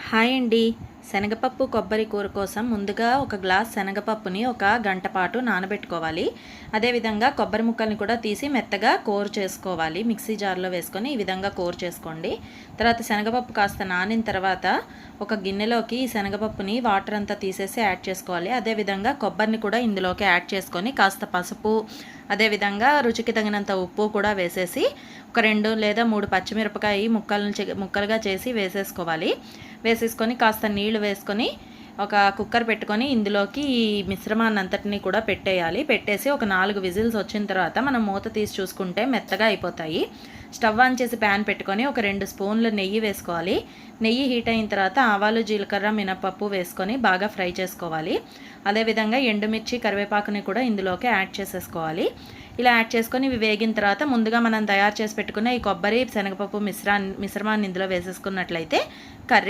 Hi అండి. శనగపప్పు కొబ్బరి కూర కోసం ముందుగా ఒక గ్లాస్ శనగపప్పుని ఒక గంట పాటు నానబెట్టుకోవాలి. అదేవిధంగా కొబ్బరి ముక్కల్ని కూడా తీసి మెత్తగా కోరు చేసుకోవాలి. మిక్సీ జార్లో వేసుకొని ఈ విధంగా కోరు చేసుకోండి. తర్వాత శనగపప్పు కాస్త నానిన తర్వాత ఒక గిన్నెలోకి ఈ శనగపప్పుని వాటర్ అంతా తీసేసి యాడ్ చేసుకోవాలి. అదేవిధంగా కొబ్బరిని కూడా ఇందులోకి యాడ్ చేసుకొని కాస్త పసుపు, అదేవిధంగా రుచికి తగినంత ఉప్పు కూడా వేసేసి ఒక 2 లేదా 3 పచ్చిమిరపకాయ ముక్కలుగా చేసి వేసేసుకొని కాస్త నీళ్లు వేసుకొని ఒక కుక్కర్ పెట్టుకొని ఇందులోకి ఈ మిశ్రమాన్ని అంతటినీ కూడా పెట్టేసి ఒక 4 విజిల్స్ వచ్చిన తర్వాత మనం మూత తీసి చూసుకుంటే మెత్తగా అయిపోతాయి. స్టవ్ ఆన్ చేసి ప్యాన్ పెట్టుకొని ఒక 2 స్పూన్లు నెయ్యి వేసుకోవాలి. నెయ్యి హీట్ అయిన తర్వాత ఆవాలు, జీలకర్ర, మినపప్పు వేసుకొని బాగా ఫ్రై చేసుకోవాలి. అదేవిధంగా ఎండుమిర్చి, కరివేపాకుని కూడా ఇందులోకి యాడ్ చేసేసుకోవాలి. ఇలా యాడ్ చేసుకొని ఇవి వేగిన తర్వాత ముందుగా మనం తయారు చేసి పెట్టుకున్న ఈ కొబ్బరి, శనగపప్పు మిశ్రమాన్ని ఇందులో వేసేసుకున్నట్లయితే కర్రీ